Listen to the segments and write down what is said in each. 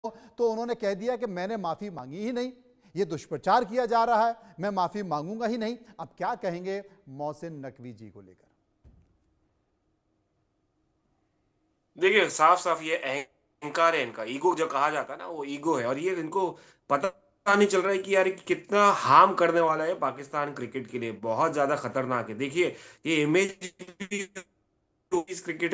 तो उन्होंने कह दिया कि मैंने माफी मांगी ही नहीं, ये दुष्प्रचार किया जा रहा है, मैं माफी मांगूंगा ही नहीं। अब क्या कहेंगे मोहसिन नकवी जी को लेकर? देखिए, साफ-साफ ये अहंकार है इनका, ईगो जो कहा जाता है ना, वो ईगो है और ये इनको पता नहीं चल रहा है कि यार ये कितना हार्म करने वाला है पाकिस्तान क्रिकेट के लिए, बहुत ज़्यादा खतरनाक है। देखिए, ये इमेज भी तो इस क्रिकेट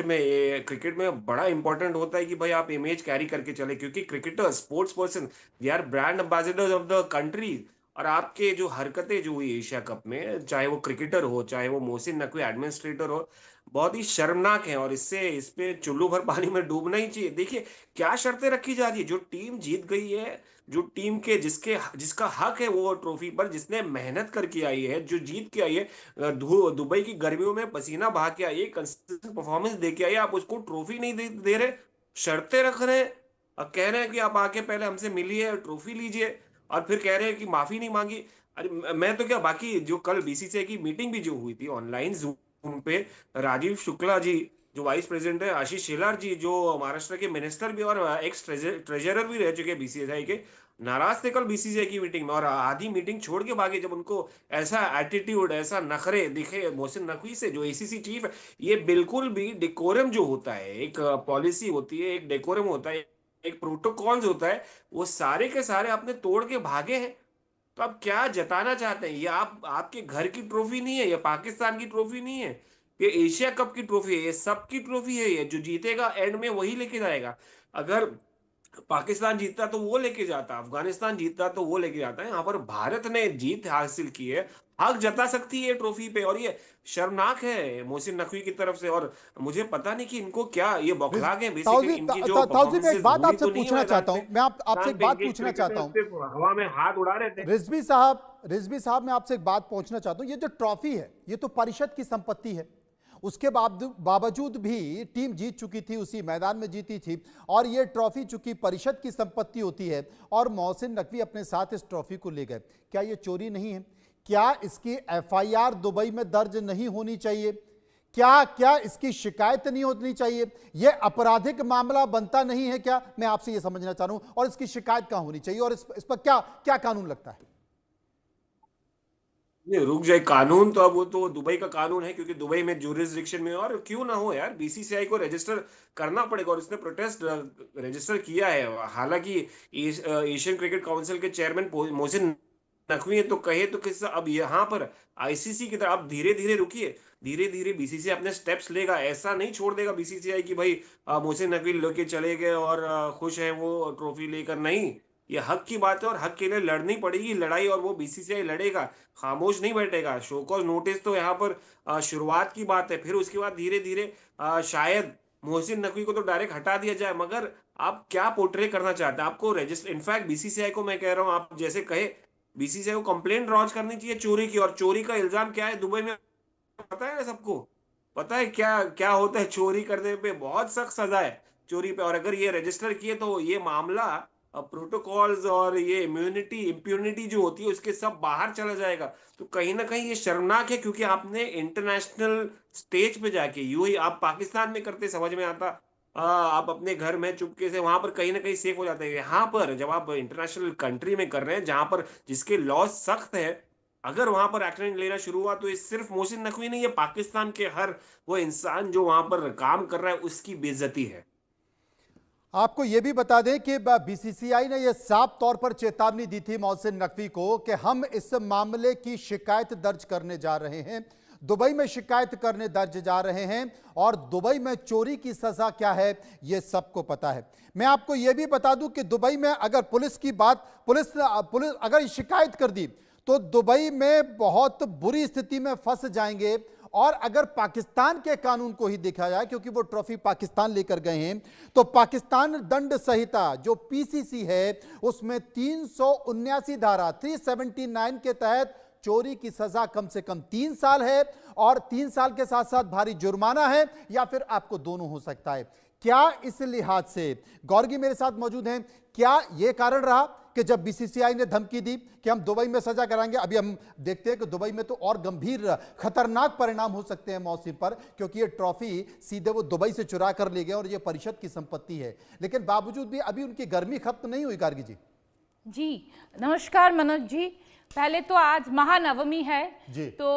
में बड़ा इंपॉर्टेंट होता है कि भाई आप इमेज कैरी करके चले क्योंकि cricketer sports person they are brand ambassadors of the country. और आपके जो हरकतें जो हुई एशिया कप में, चाहे वो क्रिकेटर हो चाहे वो मोहसिन नकवी एडमिनिस्ट्रेटर हो, बहुत ही शर्मनाक है और इससे इस पे चुल्लू भर पानी में डूबना ही चाहिए। देखिए क्या शर्तें रखी जा रही है, जो टीम जीत गई है, जो टीम के जिसका हक है वो ट्रॉफी पर, जिसने मेहनत करके आई है, जो जीत के आई है, दुबई की गर्मियों में पसीना बहा के आई है, कंसिस्टेंट परफॉर्मेंस दे के आई है, आप उसको ट्रॉफी नहीं दे रहे, शर्तें रख रहे हैं और कह रहे हैं कि आप आके पहले हमसे मिलिए, ट्रॉफी लीजिए और फिर कह रहे हैं कि माफी नहीं मांगी। अरे मैं तो क्या, बाकी जो कल बीसीसीआई की मीटिंग भी जो हुई थी ऑनलाइन जूम पे, राजीव शुक्ला जी जो वाइस प्रेसिडेंट है, आशीष शेलार जी जो महाराष्ट्र के मिनिस्टर भी और एक्स ट्रेजरर भी रह चुके हैं बीसीसीआई के, नाराज थे कल बीसीसीआई की मीटिंग में और आधी मीटिंग छोड़ के भागे जब उनको ऐसा एटीट्यूड, ऐसा नखरे दिखे मोहसिन नकवी से, जो एसीसी चीफ है। ये बिल्कुल भी डेकोरम जो होता है, एक पॉलिसी होती है, एक डेकोरम होता है, एक प्रोटोकॉल्स होता है, वो सारे के सारे आपने तोड़ के भागे हैं। तो आप क्या जताना चाहते हैं? ये आप आपके घर की ट्रॉफी नहीं है, ये पाकिस्तान की ट्रॉफी नहीं है, ये एशिया कप की ट्रॉफी है, ये सबकी ट्रॉफी है, ये जो जीतेगा एंड में वही लेके जाएगा। अगर पाकिस्तान जीतता तो वो लेके जाता, अफगानिस्तान जीतता तो वो लेके जाता है। यहाँ पर भारत ने जीत हासिल की है, हक जता सकती है ट्रॉफी पे और ये शर्मनाक है मोहसिन नकवी की तरफ से। और मुझे पता नहीं कि इनको क्या ये बौखला गए, बेसिकली इनकी जो ताउजी मैं एक परफॉर्मेंसेज बात हुई आपसे तो नहीं है पूछना मैदान चाहता हूं, पे, मैं आपसे मैदान एक पे बात इनके पूछना चाहता क्रिकेटर हूं। सिर्फ हवा में हाथ उड़ा रहे थे। रिजवी साहब मैं आपसे एक बात पूछना चाहता हूं। ये जो ट्रॉफी है ये तो परिषद की संपत्ति है, उसके बावजूद भी टीम जीत चुकी थी, उसी मैदान में जीती थी, और ये ट्रॉफी चूंकि परिषद की संपत्ति होती है और मोहसिन नकवी अपने साथ इस ट्रॉफी को ले गए, क्या ये चोरी नहीं है? क्या इसकी एफआईआर दुबई में दर्ज नहीं होनी चाहिए? क्या क्या इसकी शिकायत नहीं होनी चाहिए? यह आपराधिक मामला बनता नहीं है क्या? मैं आपसे यह समझना चाह रहा हूं। और इसकी शिकायत कहां होनी चाहिए और इस पर क्या क्या कानून लगता है? नहीं रुक जाए, कानून तो अब वो तो दुबई का कानून है क्योंकि दुबई में जुरिस्डिक्शन में, और क्यों ना हो यार, बीसीसीआई को रजिस्टर करना पड़ेगा और इसने प्रोटेस्ट रजिस्टर किया है। हालांकि एशियन क्रिकेट काउंसिल के चेयरमैन मोहसिन नकवी है, तो कहे तो किस, अब यहाँ पर आईसीसी की तरफ आप धीरे धीरे रुकिए, धीरे धीरे बीसीसीआई अपने स्टेप्स लेगा, ऐसा नहीं छोड़ देगा बीसीसीआई की भाई मोहसिन नकवी लेके चले गए और खुश है वो ट्रॉफी लेकर। नहीं, ये हक की बात है और हक के लिए लड़नी पड़ेगी लड़ाई, और वो बीसीसीआई लड़ेगा, खामोश नहीं बैठेगा। शो कॉज नोटिस तो यहाँ पर शुरुआत की बात है, फिर उसके बाद धीरे धीरे शायद मोहसिन नकवी को तो डायरेक्ट हटा दिया जाए। मगर आप क्या पोर्ट्रे करना चाहते हैं? आपको रजिस्टर, इनफैक्ट बीसीसीआई को मैं कह रहा हूँ, आप जैसे कहे बीसीसीआई को कंप्लेंट लॉन्च करनी चाहिए चोरी की। और चोरी का इल्जाम क्या है दुबई में, पता है ना सबको? पता है क्या क्या होता है? चोरी करने पे बहुत सख्त सजा है चोरी पे, और अगर ये रजिस्टर किए तो ये मामला प्रोटोकॉल्स और ये इम्यूनिटी इम्प्यूनिटी जो होती है उसके सब बाहर चला जाएगा। तो कहीं ना कहीं ये शर्मनाक है क्योंकि आपने इंटरनेशनल स्टेज पे जाके यूं ही आप पाकिस्तान में करते समझ में आता, आप अपने घर में चुपके से वहां पर कहीं ना कहीं सेफ हो जाते हैं। यहाँ पर जब आप इंटरनेशनल कंट्री में कर रहे हैं जहां पर जिसके लॉ सख्त है, अगर वहां पर एक्शन लेना शुरू हुआ तो ये सिर्फ मोहसिन नकवी नहीं है, पाकिस्तान के हर वो इंसान जो वहां पर काम कर रहा है उसकी बेइज्जती है। आपको यह भी बता दें कि बीसीसीआई ने यह साफ तौर पर चेतावनी दी थी मोहसिन नकवी को कि हम इस मामले की शिकायत दर्ज करने जा रहे हैं, दुबई में शिकायत करने दर्ज जा रहे हैं, और दुबई में चोरी की सजा क्या है यह सबको पता है। मैं आपको यह भी बता दूं कि दुबई में अगर पुलिस की बात, पुलिस पुलिस अगर शिकायत कर दी तो दुबई में बहुत बुरी स्थिति में फंस जाएंगे। और अगर पाकिस्तान के कानून को ही देखा जाए, क्योंकि वो ट्रॉफी पाकिस्तान लेकर गए हैं, तो पाकिस्तान दंड संहिता जो पीसीसी है उसमें 379 धारा 379 के तहत चोरी की सजा कम से कम 3 साल है, और 3 साल के साथ साथ भारी जुर्माना है, या फिर आपको दोनों हो सकता है। क्या इस लिहाज से गौरगी मेरे साथ मौजूद हैं, क्या यह कारण रहा कि जब बीसीसीआई ने धमकी दी कि हम दुबई में सजा कराएंगे, अभी हम देखते हैं कि दुबई में तो और गंभीर खतरनाक परिणाम हो सकते हैं मौसम पर, क्योंकि ये ट्रॉफी सीधे वो दुबई से चुरा कर ले गए और ये परिषद की संपत्ति है। लेकिन बावजूद भी अभी उनकी गर्मी खत्म नहीं हुई। गार्गी जी जी नमस्कार मनोज जी। पहले तो आज महानवमी है जी। तो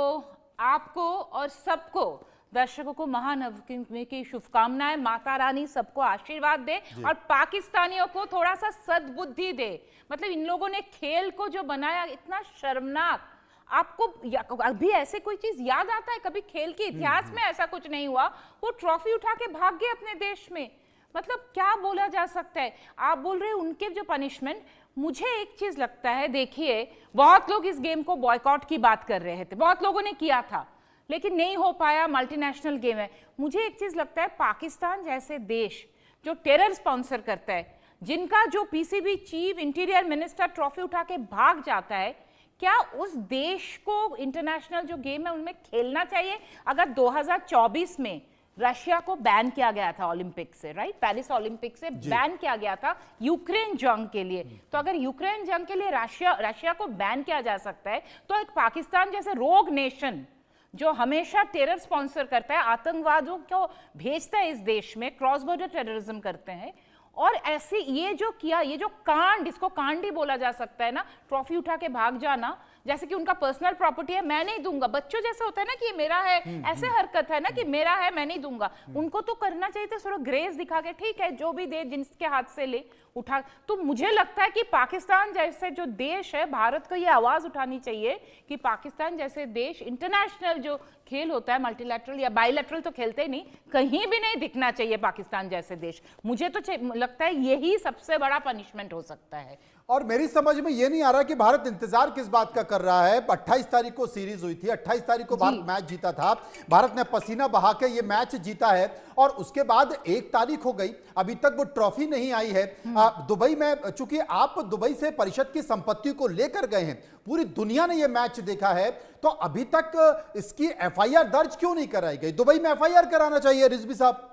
आपको और सबको दर्शकों को महानवमी की शुभकामनाएं। माता रानी सबको आशीर्वाद दे और पाकिस्तानियों को थोड़ा सा सद्बुद्धि दे। मतलब इन लोगों ने खेल को जो बनाया इतना शर्मनाक। आपको अभी ऐसे कोई चीज याद आता है? कभी खेल के इतिहास में ऐसा कुछ नहीं हुआ। वो ट्रॉफी उठा के भाग गए अपने देश में। मतलब क्या बोला जा सकता है? आप बोल रहे हैं उनके जो पनिशमेंट, मुझे एक चीज लगता है, देखिए बहुत लोग इस गेम को बॉयकॉट की बात कर रहे थे, बहुत लोगों ने किया था, लेकिन नहीं हो पाया, मल्टीनेशनल गेम है। मुझे एक चीज लगता है, पाकिस्तान जैसे देश जो टेरर स्पॉन्सर करता है, जिनका जो PCB chief interior minister trophy उठा के भाग जाता है, क्या उस देश को इंटरनेशनल जो गेम है उनमें खेलना चाहिए? अगर 2024 में रशिया को बैन किया गया था ओलंपिक से, राइट, पेरिस ओलंपिक से बैन किया गया था यूक्रेन जंग के लिए, तो अगर यूक्रेन जंग के लिए रशिया को बैन किया जा सकता है, तो एक पाकिस्तान जैसे रोग नेशन जो हमेशा टेरर स्पॉन्सर करता है, आतंकवादियों को भेजता है इस देश में, क्रॉस बॉर्डर टेररिज्म करते हैं, और ऐसे ये जो किया, ये जो कांड, इसको कांड ही बोला जा सकता है ना, ट्रॉफी उठा के भाग जाना, जैसे कि उनका पर्सनल प्रॉपर्टी है, मैं नहीं दूंगा। बच्चों जैसे होता है ना कि ये मेरा है, ऐसे हरकत है ना कि मेरा है मैं नहीं दूंगा। उनको तो करना चाहिए था थोड़ा ग्रेस दिखा के, ठीक है जो भी दे जिसके हाथ से ले उठा। तो मुझे लगता है कि पाकिस्तान जैसे जो देश है, भारत को ये आवाज उठानी चाहिए कि पाकिस्तान जैसे देश इंटरनेशनल जो खेल होता है, मल्टीलैटरल या बायलैटरल तो खेलते ही नहीं, कहीं भी नहीं दिखना चाहिए पाकिस्तान जैसे देश। मुझे तो लगता है यही सबसे बड़ा पनिशमेंट हो सकता है। और मेरी समझ में ये नहीं आ रहा कि भारत इंतजार किस बात का कर रहा है। 28 तारीख को सीरीज हुई थी, 28 तारीख को भारत मैच जीता था, भारत ने पसीना बहा के ये मैच जीता है, और उसके बाद 1 तारीख हो गई, अभी तक वो ट्रॉफी नहीं आई है। दुबई में, चूंकि आप दुबई से परिषद की संपत्ति को लेकर गए हैं, पूरी दुनिया ने ये मैच देखा है, तो अभी तक इसकी एफआईआर दर्ज क्यों नहीं कराई गई? दुबई में एफआईआर कराना चाहिए रिजवी साहब।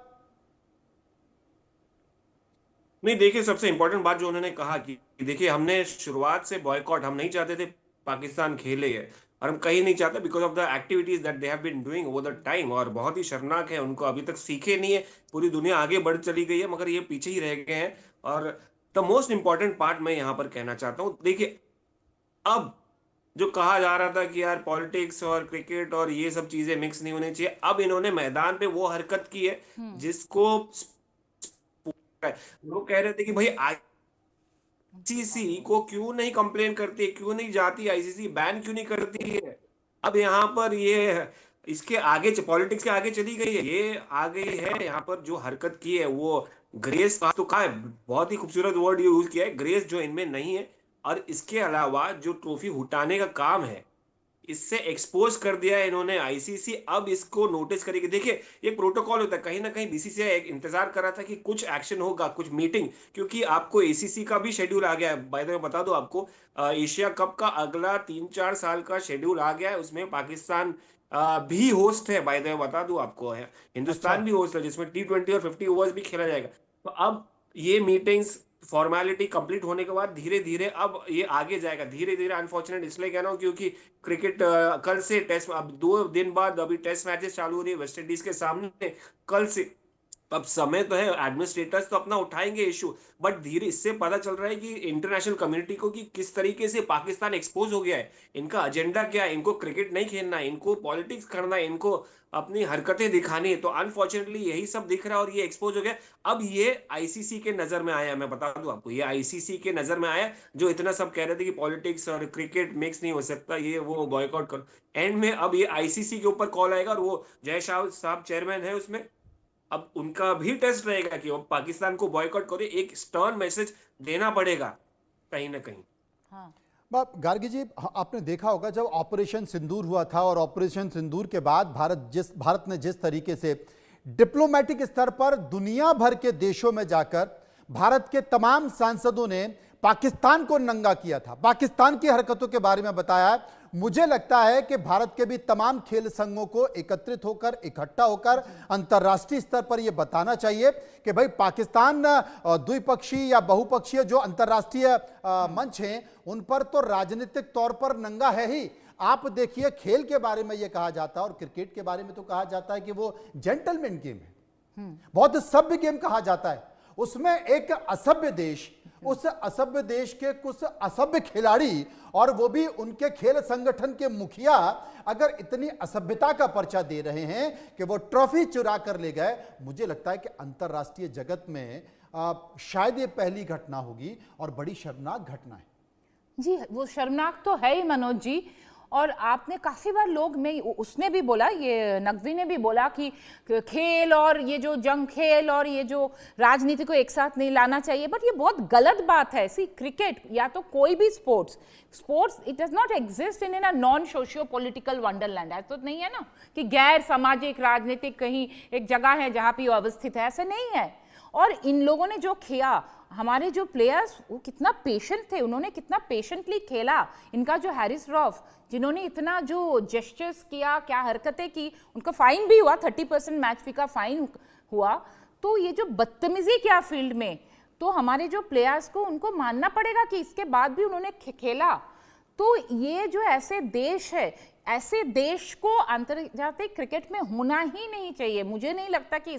नहीं, देखिए सबसे इंपॉर्टेंट बात जो उन्होंने कहा कि देखिए हमने शुरुआत से बॉयकॉट, हम नहीं चाहते थे पाकिस्तान खेले है, और हम कहीं नहीं चाहते because of the activities that they have been doing over the time. और बहुत ही शर्मनाक है, उनको अभी तक सीखे नहीं है। पूरी दुनिया आगे बढ़ चली गई है मगर ये पीछे ही रह गए हैं। और द मोस्ट इंपॉर्टेंट पार्ट मैं यहाँ पर कहना चाहता हूँ, देखिए अब जो कहा जा रहा था कि यार पॉलिटिक्स और क्रिकेट और ये सब चीजें मिक्स नहीं होनी चाहिए, अब इन्होंने मैदान पे वो हरकत की है जिसको वो कह रहे थे कि भाई आईसीसी को क्यों नहीं कंप्लेन करती, क्यों नहीं जाती आईसीसी, बैन क्यों नहीं करती है। अब यहाँ पर ये इसके आगे पॉलिटिक्स के आगे चली गई है, ये आ गई है यहाँ पर जो हरकत की है वो ग्रेस तो कहा है, बहुत ही खूबसूरत वर्ड यूज किया है, ग्रेस जो इनमें नहीं है। और इसके अलावा जो ट्रॉफी उठाने का काम है, इससे एक्सपोज कर दिया है इन्होंने आईसीसी, अब इसको नोटिस करेगी। देखिए ये प्रोटोकॉल होता है, कहीं ना कहीं बीसीसीआई इंतजार कर रहा था कि कुछ एक्शन होगा, कुछ मीटिंग, क्योंकि आपको एसीसी का भी शेड्यूल आ गया है। बाय द वे बता दो आपको, एशिया कप का अगला 3-4 साल का शेड्यूल आ गया है, उसमें पाकिस्तान भी होस्ट है। बाय द वे बता दो आपको, है हिंदुस्तान भी होस्ट है, जिसमें T20 और 50 ओवर्स भी खेला जाएगा। तो अब ये मीटिंग्स फॉर्मेलिटी कंप्लीट होने के बाद धीरे धीरे अब ये आगे जाएगा, धीरे धीरे। अनफॉर्चुनेट इसलिए कह रहा हूँ क्योंकि क्रिकेट कल से टेस्ट, अब 2 दिन बाद अभी टेस्ट मैचेस चालू हो रही है वेस्ट इंडीज के सामने कल से। अब समय तो है, एडमिनिस्ट्रेटर्स तो अपना उठाएंगे इशू, बट धीरे इससे पता चल रहा है कि इंटरनेशनल कम्युनिटी को कि किस तरीके से पाकिस्तान एक्सपोज हो गया है, इनका एजेंडा क्या है, इनको क्रिकेट नहीं खेलना है, इनको पॉलिटिक्स करना है, इनको अपनी हरकतें दिखानी है। तो अनफॉर्चुनेटली यही सब दिख रहा है और ये एक्सपोज हो गया। अब ये आईसीसी के नजर में आया, मैं बता दूं आपको, ये आईसीसी के नजर में आया, जो इतना सब कह रहे थे कि पॉलिटिक्स और क्रिकेट मिक्स नहीं हो सकता, ये वो बॉयकॉट करो। एंड में अब ये आईसीसी के ऊपर कॉल आएगा, और वो जय शाह साहब चेयरमैन है उसमें, अब उनका भी टेस्ट रहेगा कि वो पाकिस्तान को बॉयकॉट करे, एक स्टर्न मैसेज देना पड़ेगा कहीं ना कहीं। हाँ। गार्गी जी, आपने देखा होगा जब ऑपरेशन सिंदूर हुआ था, और ऑपरेशन सिंदूर के बाद भारत ने जिस तरीके से डिप्लोमेटिक स्तर पर दुनिया भर के देशों में जाकर भारत के तमाम सांसदों ने पाकिस्तान को नंगा किया था, पाकिस्तान की हरकतों के बारे में बताया है। मुझे लगता है कि भारत के भी तमाम खेल संघों को एकत्रित होकर, इकट्ठा होकर अंतर्राष्ट्रीय स्तर पर यह बताना चाहिए कि भाई पाकिस्तान द्विपक्षीय या बहुपक्षीय जो अंतर्राष्ट्रीय मंच हैं उन पर तो राजनीतिक तौर पर नंगा है ही। आप देखिए, खेल के बारे में यह कहा जाता है और क्रिकेट के बारे में तो कहा जाता है कि वो जेंटलमैन गेम है, बहुत सभ्य गेम कहा जाता है। उसमें एक असभ्य देश, उस असभ्य देश के कुछ असभ्य खिलाड़ी और वो भी उनके खेल संगठन के मुखिया अगर इतनी असभ्यता का पर्चा दे रहे हैं कि वो ट्रॉफी चुरा कर ले गए, मुझे लगता है कि अंतर्राष्ट्रीय जगत में शायद ये पहली घटना होगी और बड़ी शर्मनाक घटना है। जी, वो शर्मनाक तो है ही मनोज जी। और आपने काफी बार लोग में उसने भी बोला, ये नकवी ने भी बोला कि खेल और ये जो जंग खेल और ये जो राजनीति को एक साथ नहीं लाना चाहिए, बट ये बहुत गलत बात है। सी क्रिकेट या तो कोई भी sports it does not exist in a non socio political Wonderland. ऐसा तो नहीं है ना कि गैर सामाजिक राजनीतिक कहीं एक जगह है जहां पे अवस्थित है, ऐसा नहीं है। और इन लोगों ने जो किया, हमारे जो प्लेयर्स वो कितना पेशेंट थे, उन्होंने कितना पेशेंटली खेला। इनका जो हैरिस रॉफ जिन्होंने इतना जो जेस्चर्स किया, क्या हरकतें की, उनका फाइन भी हुआ, 30% मैच फी का फाइन हुआ। तो ये जो बदतमीजी किया फील्ड में, तो हमारे जो प्लेयर्स को उनको मानना पड़ेगा कि इसके बाद भी उन्होंने खेला। तो ये जो ऐसे देश है, ऐसे देश को अंतर्राष्ट्रीय क्रिकेट में होना ही नहीं चाहिए। मुझे नहीं लगता कि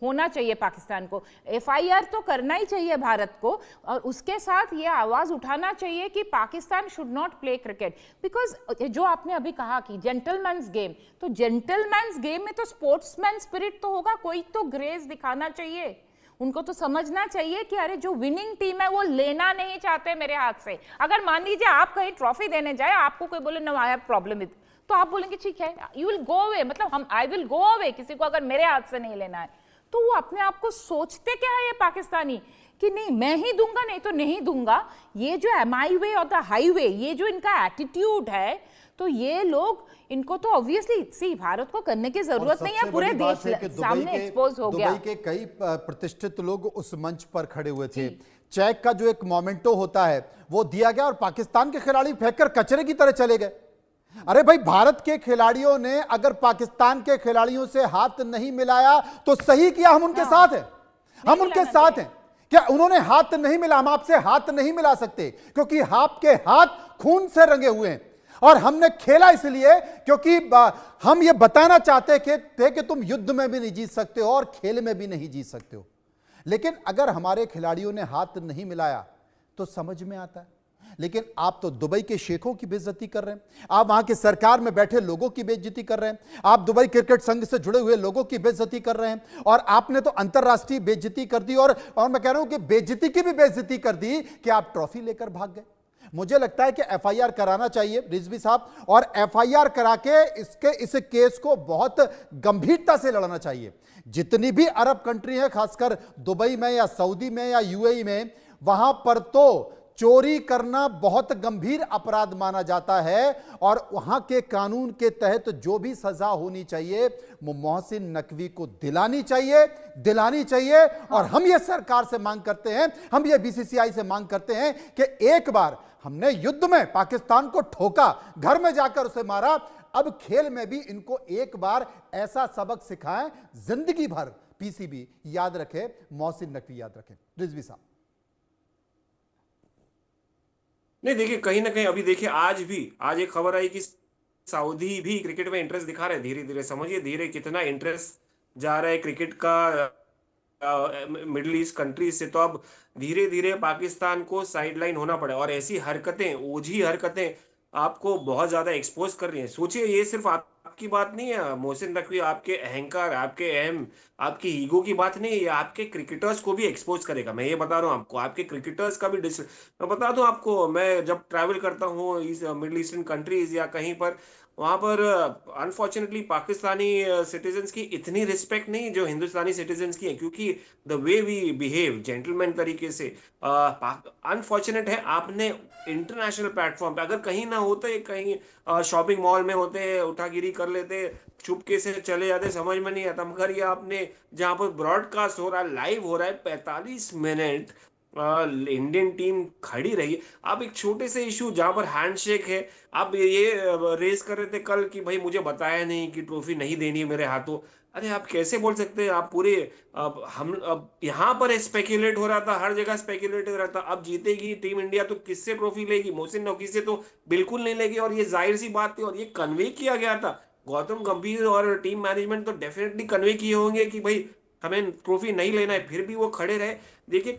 होना चाहिए पाकिस्तान को। FIR तो करना ही चाहिए भारत को, और उसके साथ ये आवाज उठाना चाहिए कि Pakistan should not play cricket. Because जो आपने अभी कहा कि जेंटलमैन्स गेम, तो जेंटलमैन्स गेम में तो स्पोर्ट्समैन स्पिरिट तो होगा, कोई तो ग्रेस दिखाना चाहिए। उनको तो समझना चाहिए कि अरे जो विनिंग टीम है वो लेना नहीं चाहते मेरे हाथ से। अगर मान लीजिए आप कहीं ट्रॉफी देने जाए, आपको कोई बोले no I have problem with, तो आप बोलेंगे ठीक है, यू विल गो अवे, मतलब आई विल गो अवे, किसी को अगर मेरे हाथ से नहीं लेना है। तो वो अपने आप को सोचते क्या है ये पाकिस्तानी कि नहीं मैं ही दूंगा, नहीं तो नहीं दूंगा। ये जो माई वे और द हाईवे, ये जो इनका एटीट्यूड है, तो ये लोग, इनको तो ऑब्वियसली सी भारत को करने की जरूरत नहीं है, पूरे देश सामने एक्सपोज हो गया। दुबई के कई प्रतिष्ठित लोग उस मंच पर खड़े हुए थे। चेक का जो एक मोमेंटो होता है वो दिया गया और पाकिस्तान के खिलाड़ी फेंककर कचरे की तरह चले गए। अरे भाई, भारत के खिलाड़ियों ने अगर पाकिस्तान के खिलाड़ियों से हाथ नहीं मिलाया तो सही किया, हम उनके साथ हैं, हम उनके साथ हैं। क्या उन्होंने हाथ नहीं मिला? हम आपसे हाथ नहीं मिला सकते क्योंकि आपके हाथ खून से रंगे हुए हैं, और हमने खेला इसलिए क्योंकि हम ये बताना चाहते थे कि तुम युद्ध में भी नहीं जीत सकते हो और खेल में भी नहीं जीत सकते हो। लेकिन अगर हमारे खिलाड़ियों ने हाथ नहीं मिलाया तो समझ में आता है। लेकिन आप तो दुबई के शेखों की बेइज्जती कर रहे हैं, आप वहां की सरकार में बैठे लोगों की बेइज्जती कर रहे हैं, आप दुबई क्रिकेट संघ से जुड़े हुए लोगों की बेइज्जती कर रहे हैं, और आपने तो अंतर्राष्ट्रीय बेइज्जती कर दी, और मैं कह रहा हूं कि बेइज्जती की भी बेइज्जती कर दी कि आप ट्रॉफी लेकर भाग गए। मुझे लगता है कि FIR कराना चाहिए रिजवी साहब, और FIR करा के इस केस को बहुत गंभीरता से लड़ना चाहिए। जितनी भी अरब कंट्री है, खासकर दुबई में या सऊदी में या UAE में, वहां पर तो चोरी करना बहुत गंभीर अपराध माना जाता है, और वहां के कानून के तहत जो भी सजा होनी चाहिए वो मोहसिन नकवी को दिलानी चाहिए। और हम ये सरकार से मांग करते हैं, हम ये BCCI से मांग करते हैं कि एक बार हमने युद्ध में पाकिस्तान को ठोका, घर में जाकर उसे मारा, अब खेल में भी इनको एक बार ऐसा सबक सिखाएं, जिंदगी भर PCB याद रखे, मोहसिन नकवी याद रखे। रिजवी साहब। नहीं, देखिए कहीं ना कहीं अभी देखिए आज एक खबर आई कि सऊदी भी क्रिकेट में इंटरेस्ट दिखा रहे हैं धीरे धीरे। समझिए धीरे कितना इंटरेस्ट जा रहा है क्रिकेट का मिडिल ईस्ट कंट्रीज से। तो अब धीरे धीरे पाकिस्तान को साइडलाइन होना पड़ा, और ऐसी हरकतें, ओझी हरकतें आपको बहुत ज्यादा एक्सपोज कर रही हैं। सोचिए, ये सिर्फ आपकी बात नहीं है मोहसिन नकवी, आपके अहंकार, आपके अहम, आपकी ईगो की बात नहीं है, ये आपके क्रिकेटर्स को भी एक्सपोज करेगा। मैं ये बता रहा हूँ आपको, आपके क्रिकेटर्स का भी मैं बता दूं आपको, मैं जब ट्रैवल करता हूँ इस मिडिल ईस्टर्न कंट्रीज या कहीं पर, वहां पर अनफॉर्चुनेटली पाकिस्तानी सिटीजन्स की इतनी रिस्पेक्ट नहीं जो हिंदुस्तानी सिटीजन्स की है, क्योंकि the way we behave gentleman तरीके से। अनफॉर्चुनेट है, आपने इंटरनेशनल प्लेटफॉर्म पे अगर कहीं ना होते, कहीं शॉपिंग मॉल में होते, उठागिरी कर लेते, चुपके से चले जाते, समझ में नहीं आता, मगर ये आपने जहां पर ब्रॉडकास्ट हो रहा है, लाइव हो रहा है, 45 मिनट इंडियन टीम खड़ी रही। अब एक छोटे से इशू जहां पर हैंडशेक है, अब ये रेस कर रहे थे कल कि भाई मुझे बताया नहीं कि ट्रॉफी नहीं देनी है मेरे हाथों। अरे आप कैसे बोल सकते हैं? आप पूरे हम अब यहाँ पर स्पेक्युलेट हो रहा था, हर जगह स्पेक्युलेट हो रहा था, अब जीतेगी टीम इंडिया तो किससे ट्रॉफी लेगी? मोहसिन नकवी से तो बिल्कुल नहीं लेगी, और ये जाहिर सी बात थी और ये कन्वे किया गया था। गौतम गंभीर और टीम मैनेजमेंट तो डेफिनेटली कन्वे किए होंगे कि भाई हमें ट्रॉफी नहीं लेना है, फिर भी वो खड़े रहे। देखिए